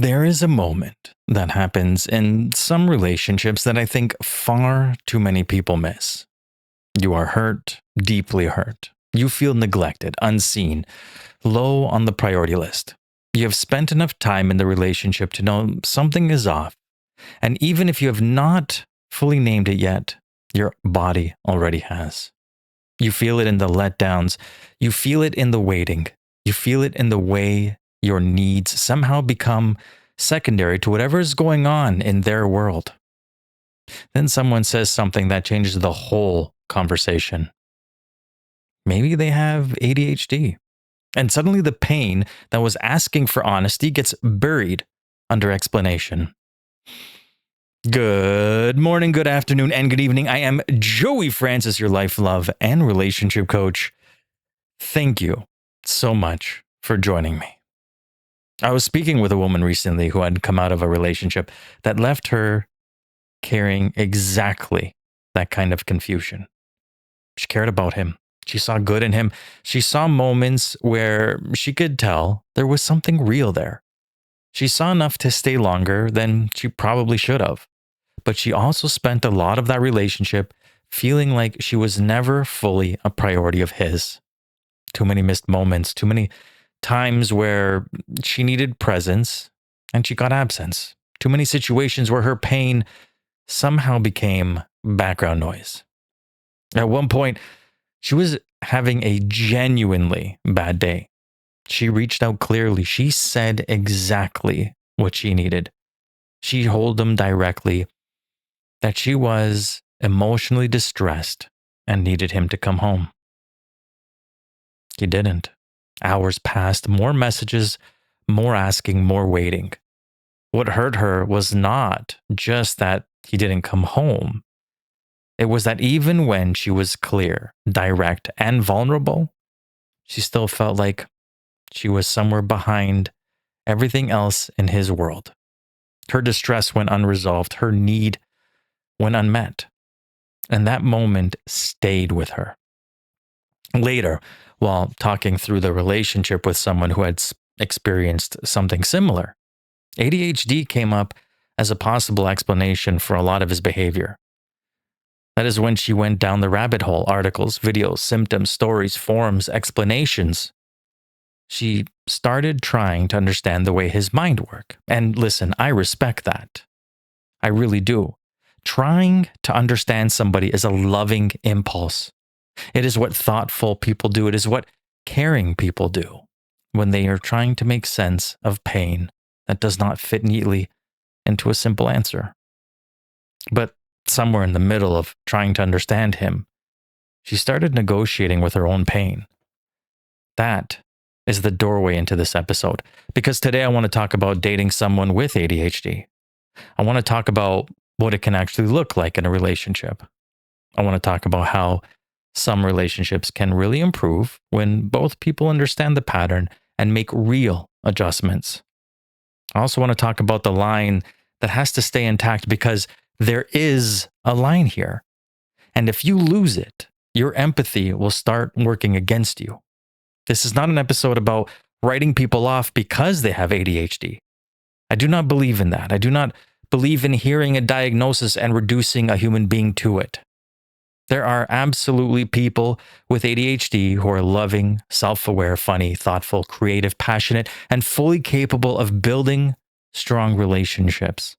There is a moment that happens in some relationships that I think far too many people miss. You are hurt, deeply hurt. You feel neglected, unseen, low on the priority list. You have spent enough time in the relationship to know something is off. And even if you have not fully named it yet, your body already has. You feel it in the letdowns. You feel it in the waiting. You feel it in the way your needs somehow become secondary to whatever is going on in their world. Then someone says something that changes the whole conversation. Maybe they have ADHD. And suddenly the pain that was asking for honesty gets buried under explanation. Good morning, good afternoon, and good evening. I am Joey Francis, your life, love, and relationship coach. Thank you so much for joining me. I was speaking with a woman recently who had come out of a relationship that left her carrying exactly that kind of confusion. She cared about him. She saw good in him. She saw moments where she could tell there was something real there. She saw enough to stay longer than she probably should have. But she also spent a lot of that relationship feeling like she was never fully a priority of his. Too many missed moments, too many times where she needed presence and she got absence. Too many situations where her pain somehow became background noise. At one point, she was having a genuinely bad day. She reached out clearly. She said exactly what she needed. She told him directly that she was emotionally distressed and needed him to come home. He didn't. Hours passed, more messages, more asking, more waiting. What hurt her was not just that he didn't come home. It was that even when she was clear, direct, and vulnerable, she still felt like she was somewhere behind everything else in his world. Her distress went unresolved. Her need went unmet. And that moment stayed with her. Later, while talking through the relationship with someone who had experienced something similar, ADHD came up as a possible explanation for a lot of his behavior. That is when she went down the rabbit hole: articles, videos, symptoms, stories, forums, explanations. She started trying to understand the way his mind worked. And listen, I respect that. I really do. Trying to understand somebody is a loving impulse. It is what thoughtful people do. It is what caring people do when they are trying to make sense of pain that does not fit neatly into a simple answer. But somewhere in the middle of trying to understand him, she started negotiating with her own pain. That is the doorway into this episode, because today I want to talk about dating someone with ADHD. I want to talk about what it can actually look like in a relationship. I want to talk about how some relationships can really improve when both people understand the pattern and make real adjustments. I also want to talk about the line that has to stay intact, because there is a line here. And if you lose it, your empathy will start working against you. This is not an episode about writing people off because they have ADHD. I do not believe in that. I do not believe in hearing a diagnosis and reducing a human being to it. There are absolutely people with ADHD who are loving, self-aware, funny, thoughtful, creative, passionate, and fully capable of building strong relationships.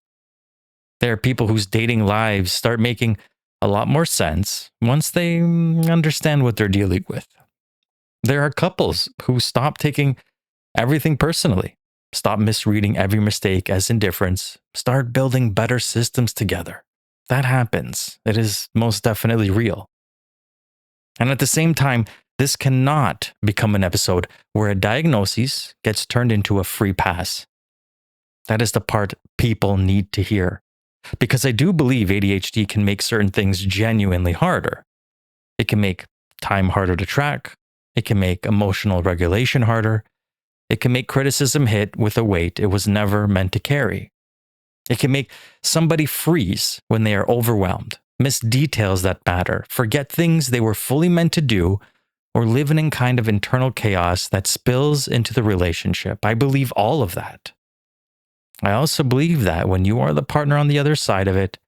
There are people whose dating lives start making a lot more sense once they understand what they're dealing with. There are couples who stop taking everything personally, stop misreading every mistake as indifference, start building better systems together. That happens. It is most definitely real. And at the same time, this cannot become an episode where a diagnosis gets turned into a free pass. That is the part people need to hear. Because I do believe ADHD can make certain things genuinely harder. It can make time harder to track. It can make emotional regulation harder. It can make criticism hit with a weight it was never meant to carry. It can make somebody freeze when they are overwhelmed, miss details that matter, forget things they were fully meant to do, or live in a kind of internal chaos that spills into the relationship. I believe all of that. I also believe that when you are the partner on the other side of it,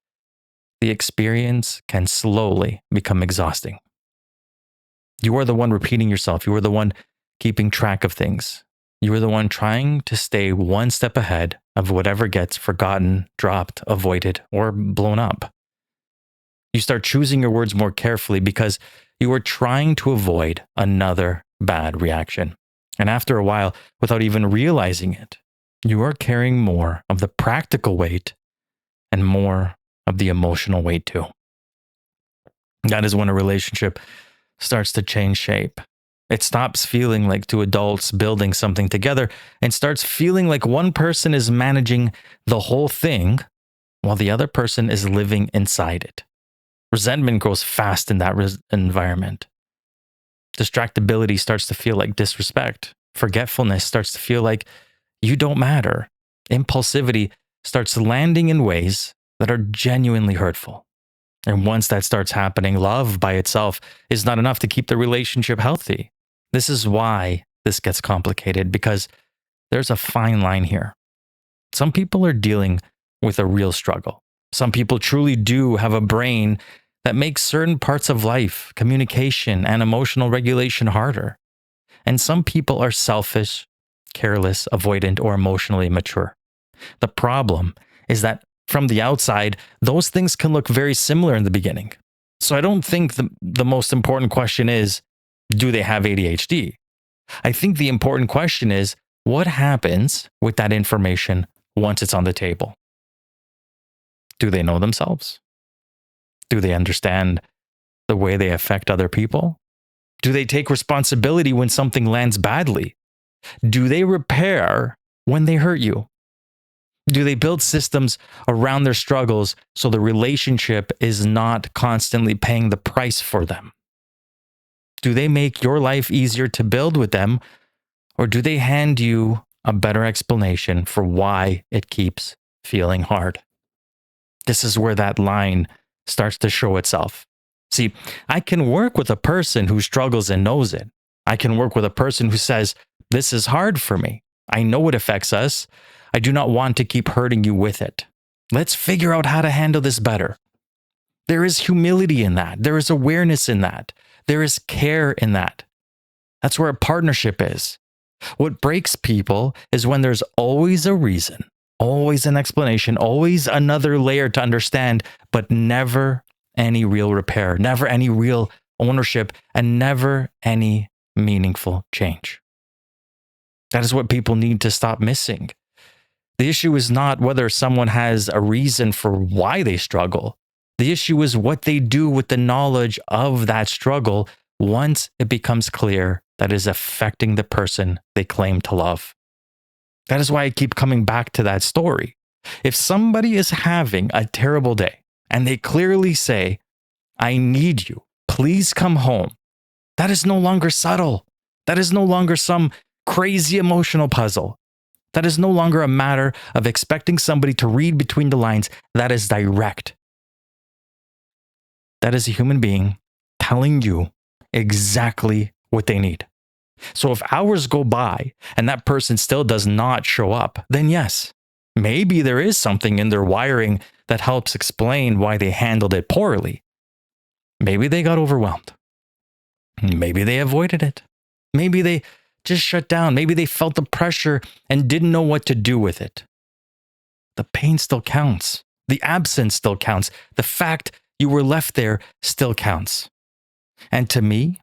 the experience can slowly become exhausting. You are the one repeating yourself. You are the one keeping track of things. You are the one trying to stay one step ahead of whatever gets forgotten, dropped, avoided, or blown up. You start choosing your words more carefully because you are trying to avoid another bad reaction. And after a while, without even realizing it, you are carrying more of the practical weight and more of the emotional weight too. That is when a relationship starts to change shape. It stops feeling like two adults building something together and starts feeling like one person is managing the whole thing while the other person is living inside it. Resentment grows fast in that environment. Distractibility starts to feel like disrespect. Forgetfulness starts to feel like you don't matter. Impulsivity starts landing in ways that are genuinely hurtful. And once that starts happening, love by itself is not enough to keep the relationship healthy. This is why this gets complicated, because there's a fine line here. Some people are dealing with a real struggle. Some people truly do have a brain that makes certain parts of life, communication, and emotional regulation harder. And some people are selfish, careless, avoidant, or emotionally immature. The problem is that from the outside, those things can look very similar in the beginning. So I don't think the most important question is, do they have ADHD? I think the important question is, what happens with that information once it's on the table? Do they know themselves? Do they understand the way they affect other people? Do they take responsibility when something lands badly? Do they repair when they hurt you? Do they build systems around their struggles so the relationship is not constantly paying the price for them? Do they make your life easier to build with them, or do they hand you a better explanation for why it keeps feeling hard? This is where that line starts to show itself. See, I can work with a person who struggles and knows it. I can work with a person who says, this is hard for me. I know it affects us. I do not want to keep hurting you with it. Let's figure out how to handle this better. There is humility in that. There is awareness in that. There is care in that. That's where a partnership is. What breaks people is when there's always a reason, always an explanation, always another layer to understand, but never any real repair, never any real ownership, and never any meaningful change. That is what people need to stop missing. The issue is not whether someone has a reason for why they struggle. The issue is what they do with the knowledge of that struggle once it becomes clear that is affecting the person they claim to love. That is why I keep coming back to that story. If somebody is having a terrible day and they clearly say, I need you, please come home, that is no longer subtle. That is no longer some crazy emotional puzzle. That is no longer a matter of expecting somebody to read between the lines. That is direct. That is a human being telling you exactly what they need. So if hours go by and that person still does not show up, then yes, maybe there is something in their wiring that helps explain why they handled it poorly. Maybe they got overwhelmed. Maybe they avoided it. Maybe they just shut down. Maybe they felt the pressure and didn't know what to do with it. The pain still counts. The absence still counts. The fact you were left there still counts. And to me,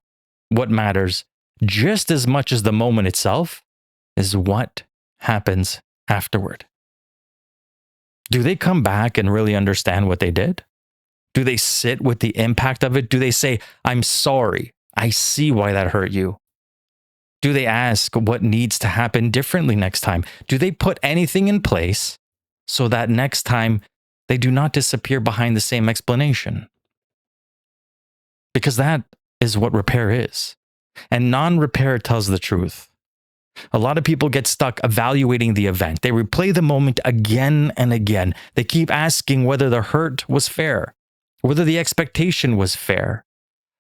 what matters just as much as the moment itself is what happens afterward. Do they come back and really understand what they did? Do they sit with the impact of it? Do they say, I'm sorry, I see why that hurt you? Do they ask what needs to happen differently next time? Do they put anything in place so that next time they do not disappear behind the same explanation? Because that is what repair is. And non-repair tells the truth. A lot of people get stuck evaluating the event. They replay the moment again and again. They keep asking whether the hurt was fair, whether the expectation was fair,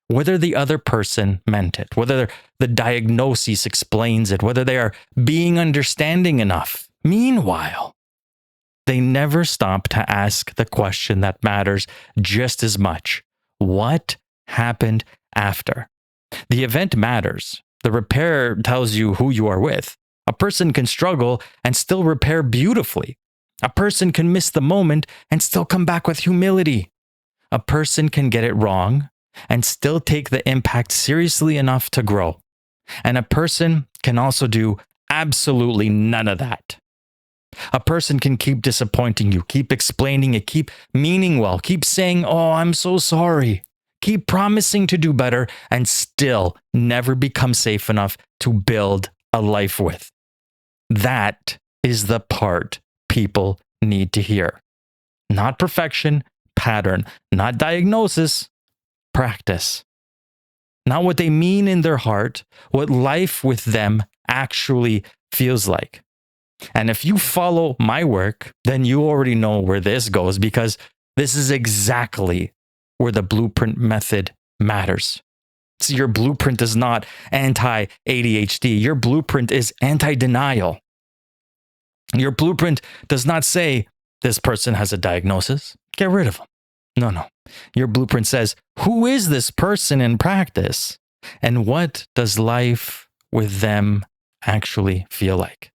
whether the other person meant it, whether the diagnosis explains it, whether they are being understanding enough. Meanwhile, They never stop to ask the question that matters just as much. What happened after? The event matters. The repair tells you who you are with. A person can struggle and still repair beautifully. A person can miss the moment and still come back with humility. A person can get it wrong and still take the impact seriously enough to grow. And a person can also do absolutely none of that. A person can keep disappointing you, keep explaining it, keep meaning well, keep saying, "Oh, I'm so sorry," keep promising to do better, and still never become safe enough to build a life with. That is the part people need to hear. Not perfection, pattern, not diagnosis, practice. Not what they mean in their heart, what life with them actually feels like. And if you follow my work, then you already know where this goes, because this is exactly where the blueprint method matters. So your blueprint is not anti-ADHD. Your blueprint is anti-denial. Your blueprint does not say this person has a diagnosis, get rid of them. No. Your blueprint says, who is this person in practice? And what does life with them actually feel like?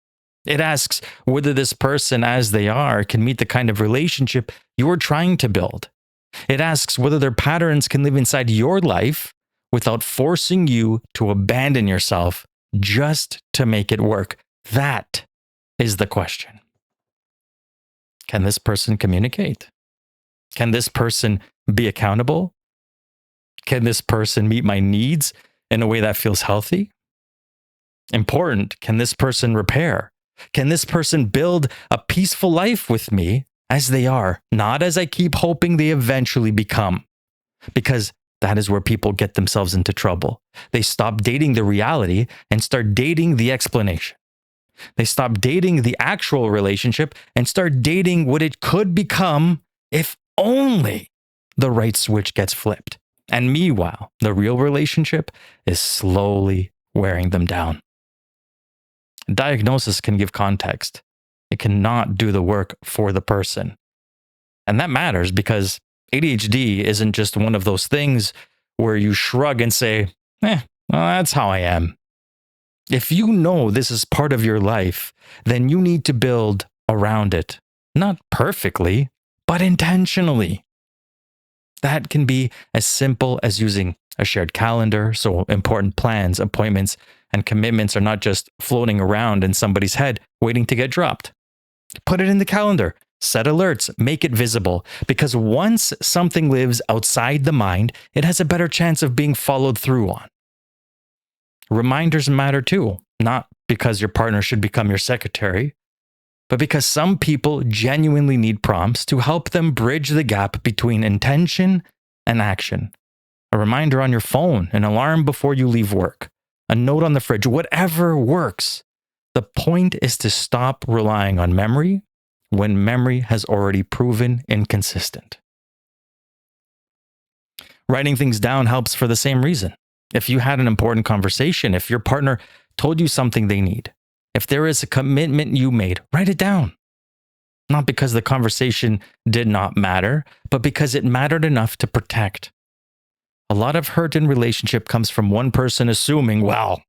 It asks whether this person as they are can meet the kind of relationship you're trying to build. It asks whether their patterns can live inside your life without forcing you to abandon yourself just to make it work. That is the question. Can this person communicate? Can this person be accountable? Can this person meet my needs in a way that feels healthy? Important, can this person repair? Can this person build a peaceful life with me as they are, not as I keep hoping they eventually become? Because that is where people get themselves into trouble. They stop dating the reality and start dating the explanation. They stop dating the actual relationship and start dating what it could become if only the right switch gets flipped. And meanwhile, the real relationship is slowly wearing them down. Diagnosis can give context. It cannot do the work for the person. And that matters because ADHD isn't just one of those things where you shrug and say, well, that's how I am. If you know this is part of your life, then you need to build around it. Not perfectly, but intentionally. That can be as simple as using a shared calendar, so important plans, appointments, and commitments are not just floating around in somebody's head waiting to get dropped. Put it in the calendar, set alerts, make it visible, because once something lives outside the mind, it has a better chance of being followed through on. Reminders matter too, not because your partner should become your secretary, but because some people genuinely need prompts to help them bridge the gap between intention and action. A reminder on your phone, an alarm before you leave work, a note on the fridge, whatever works. The point is to stop relying on memory when memory has already proven inconsistent. Writing things down helps for the same reason. If you had an important conversation, if your partner told you something they need, if there is a commitment you made, write it down. Not because the conversation did not matter, but because it mattered enough to protect. A lot of hurt in relationship comes from one person assuming, well,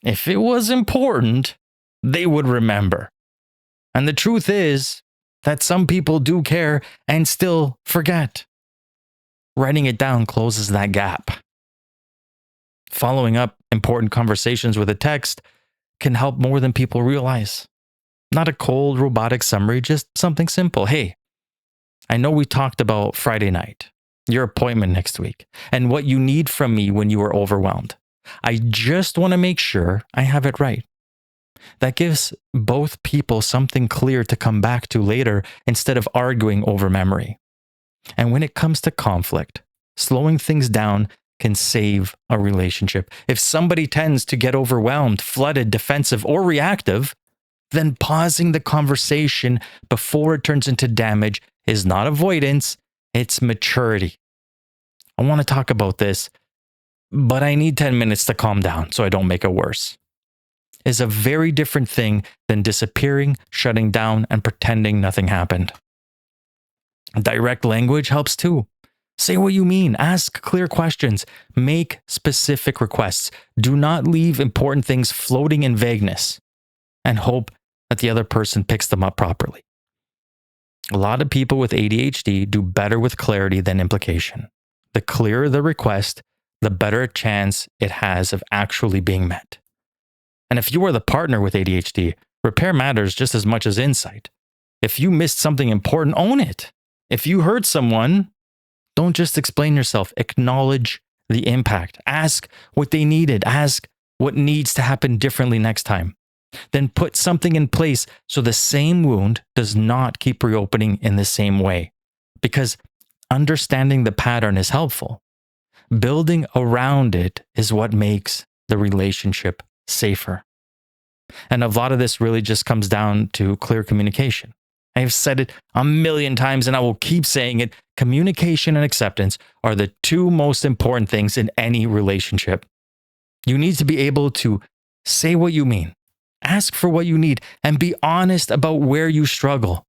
if it was important, they would remember. And the truth is that some people do care and still forget. Writing it down closes that gap. Following up important conversations with a text can help more than people realize. Not a cold, robotic summary, just something simple. Hey, I know we talked about Friday night, your appointment next week, and what you need from me when you are overwhelmed. I just want to make sure I have it right. That gives both people something clear to come back to later instead of arguing over memory. And when it comes to conflict, slowing things down can save a relationship. If somebody tends to get overwhelmed, flooded, defensive, or reactive, then pausing the conversation before it turns into damage is not avoidance, it's maturity. I want to talk about this, but I need 10 minutes to calm down so I don't make it worse. is a very different thing than disappearing, shutting down, and pretending nothing happened. Direct language helps too. Say what you mean, ask clear questions, make specific requests. Do not leave important things floating in vagueness and hope that the other person picks them up properly. A lot of people with ADHD do better with clarity than implication. The clearer the request, the better chance it has of actually being met. And if you are the partner with ADHD, repair matters just as much as insight. If you missed something important, own it. If you hurt someone, don't just explain yourself. Acknowledge the impact. Ask what they needed. Ask what needs to happen differently next time. Then put something in place so the same wound does not keep reopening in the same way. Because understanding the pattern is helpful. Building around it is what makes the relationship safer. And a lot of this really just comes down to clear communication. I have said it a million times and I will keep saying it. Communication and acceptance are the two most important things in any relationship. You need to be able to say what you mean, ask for what you need, and be honest about where you struggle.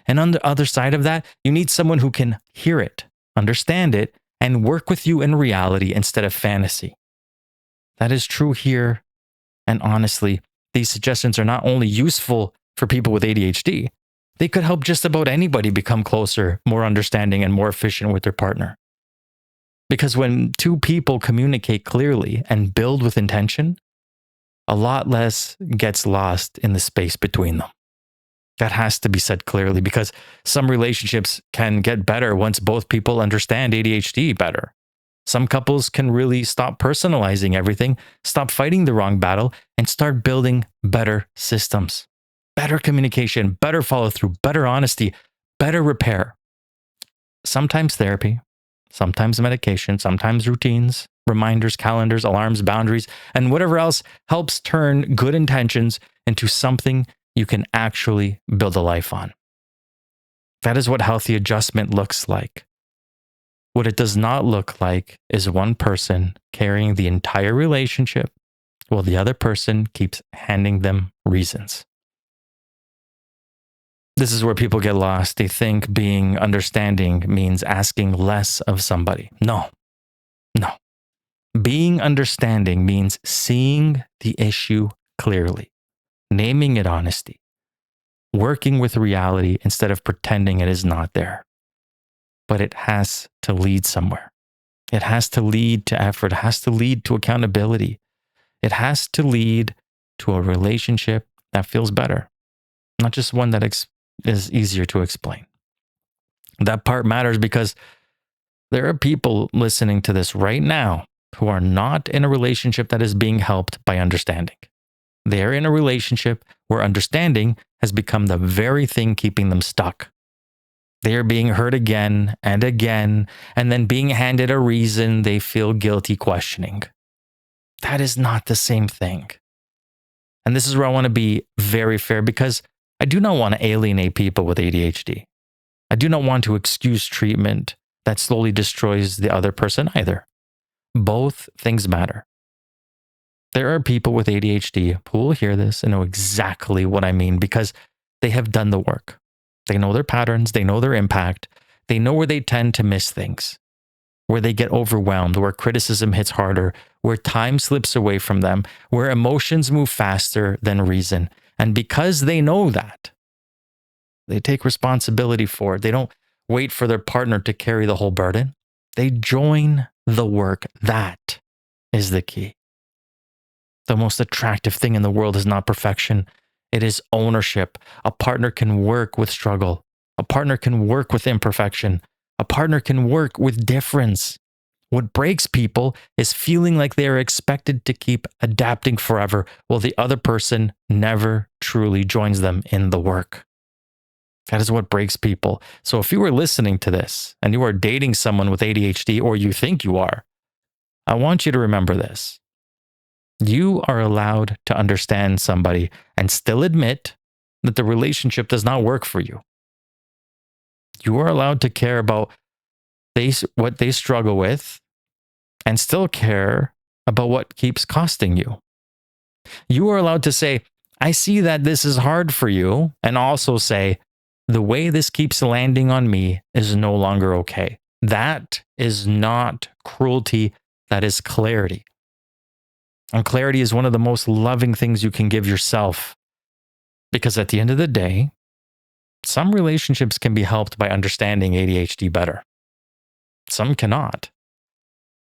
And on the other side of that, you need someone who can hear it, understand it, and work with you in reality instead of fantasy. That is true here. And honestly, these suggestions are not only useful for people with ADHD, they could help just about anybody become closer, more understanding, and more efficient with their partner. Because when two people communicate clearly and build with intention, a lot less gets lost in the space between them. That has to be said clearly because some relationships can get better once both people understand ADHD better. Some couples can really stop personalizing everything, stop fighting the wrong battle, and start building better systems. Better communication, better follow through, better honesty, better repair. Sometimes therapy, sometimes medication, sometimes routines, reminders, calendars, alarms, boundaries, and whatever else helps turn good intentions into something you can actually build a life on. That is what healthy adjustment looks like. What it does not look like is one person carrying the entire relationship while the other person keeps handing them reasons. This is where people get lost. They think being understanding means asking less of somebody. No. Being understanding means seeing the issue clearly, naming it honesty, working with reality instead of pretending it is not there. But it has to lead somewhere. It has to lead to effort. It has to lead to accountability. It has to lead to a relationship that feels better, not just one that is easier to explain. That part matters because there are people listening to this right now who are not in a relationship that is being helped by understanding. They are in a relationship where understanding has become the very thing keeping them stuck. They are being hurt again and again, and then being handed a reason they feel guilty questioning. That is not the same thing. And this is where I want to be very fair because I do not want to alienate people with ADHD. I do not want to excuse treatment that slowly destroys the other person either. Both things matter. There are people with ADHD who will hear this and know exactly what I mean because they have done the work. They know their patterns, they know their impact, they know where they tend to miss things, where they get overwhelmed, where criticism hits harder, where time slips away from them, where emotions move faster than reason. And because they know that, they take responsibility for it. They don't wait for their partner to carry the whole burden. They join the work. That is the key. The most attractive thing in the world is not perfection. It is ownership. A partner can work with struggle. A partner can work with imperfection. A partner can work with difference. What breaks people is feeling like they are expected to keep adapting forever while the other person never truly joins them in the work. That is what breaks people. So if you are listening to this and you are dating someone with ADHD or you think you are, I want you to remember this. You are allowed to understand somebody and still admit that the relationship does not work for you. You are allowed to care about what they struggle with and still care about what keeps costing you. You are allowed to say, I see that this is hard for you, and also say, the way this keeps landing on me is no longer okay. That is not cruelty, that is clarity. And clarity is one of the most loving things you can give yourself. Because at the end of the day, some relationships can be helped by understanding ADHD better. Some cannot.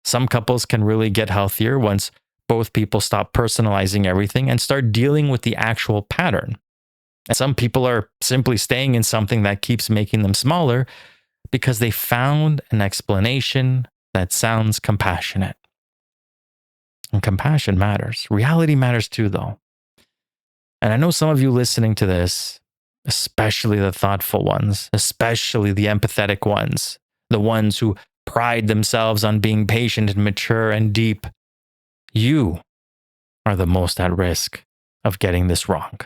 Some couples can really get healthier once both people stop personalizing everything and start dealing with the actual pattern. And some people are simply staying in something that keeps making them smaller because they found an explanation that sounds compassionate. And compassion matters. Reality matters too, though. And I know some of you listening to this, especially the thoughtful ones, especially the empathetic ones, the ones who pride themselves on being patient and mature and deep, you are the most at risk of getting this wrong.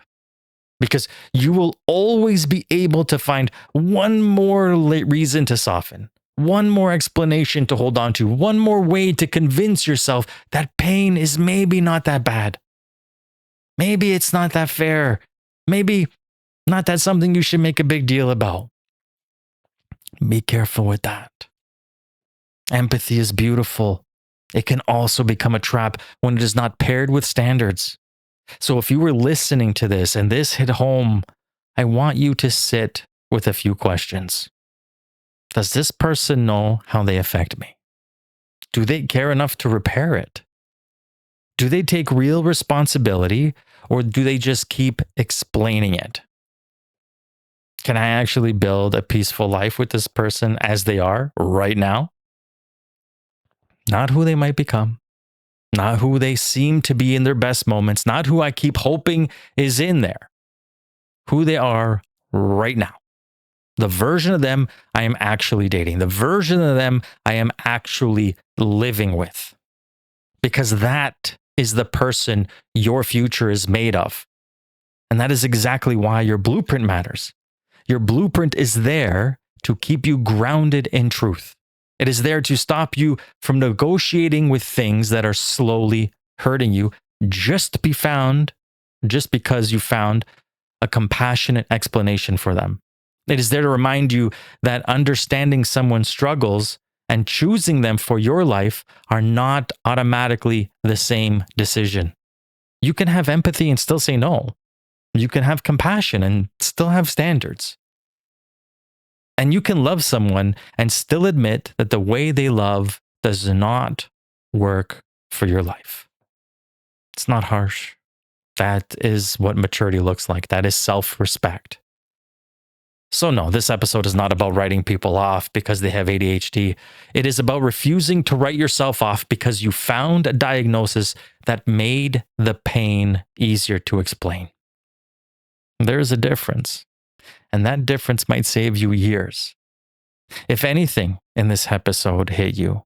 Because you will always be able to find one more reason to soften, one more explanation to hold on to, one more way to convince yourself that pain is maybe not that bad. Maybe it's not that fair. Maybe not that something you should make a big deal about. Be careful with that. Empathy is beautiful. It can also become a trap when it is not paired with standards. So if you were listening to this and this hit home, I want you to sit with a few questions. Does this person know how they affect me? Do they care enough to repair it? Do they take real responsibility, or do they just keep explaining it? Can I actually build a peaceful life with this person as they are right now? Not who they might become. Not who they seem to be in their best moments, not who I keep hoping is in there. Who they are right now. The version of them I am actually dating. The version of them I am actually living with. Because that is the person your future is made of. And that is exactly why your blueprint matters. Your blueprint is there to keep you grounded in truth. It is there to stop you from negotiating with things that are slowly hurting you just because you found a compassionate explanation for them. It is there to remind you that understanding someone's struggles and choosing them for your life are not automatically the same decision. You can have empathy and still say no. You can have compassion and still have standards. And you can love someone and still admit that the way they love does not work for your life. It's not harsh. That is what maturity looks like. That is self-respect. So no, this episode is not about writing people off because they have ADHD. It is about refusing to write yourself off because you found a diagnosis that made the pain easier to explain. There is a difference. And that difference might save you years. If anything in this episode hit you,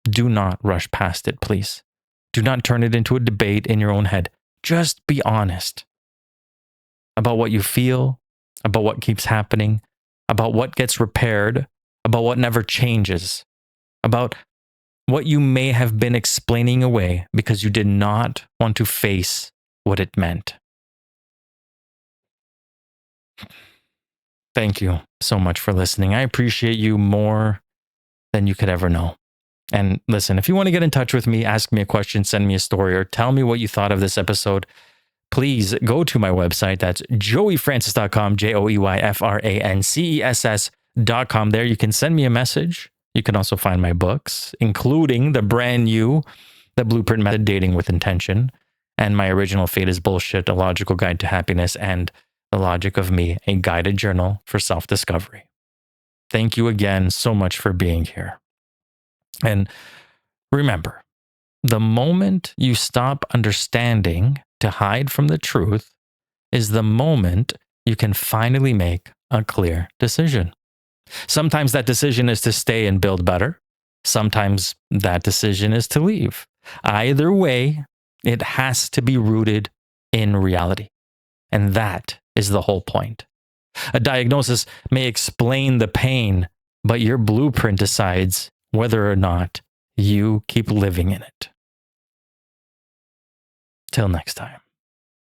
do not rush past it, please. Do not turn it into a debate in your own head. Just be honest about what you feel, about what keeps happening, about what gets repaired, about what never changes, about what you may have been explaining away because you did not want to face what it meant. Thank you so much for listening. I appreciate you more than you could ever know. And listen, if you want to get in touch with me, ask me a question, send me a story, or tell me what you thought of this episode, please go to my website. That's joeyfrancis.com, joeyfrances.com. There you can send me a message. You can also find my books, including the brand new The Blueprint Method, Dating with Intention, and my original Fate is Bullshit, A Logical Guide to Happiness, and The Logic of Me, a guided journal for self-discovery. Thank you again so much for being here. And remember, the moment you stop understanding to hide from the truth is the moment you can finally make a clear decision. Sometimes that decision is to stay and build better. Sometimes that decision is to leave. Either way, it has to be rooted in reality. And that is the whole point. A diagnosis may explain the pain, but your blueprint decides whether or not you keep living in it. Till next time.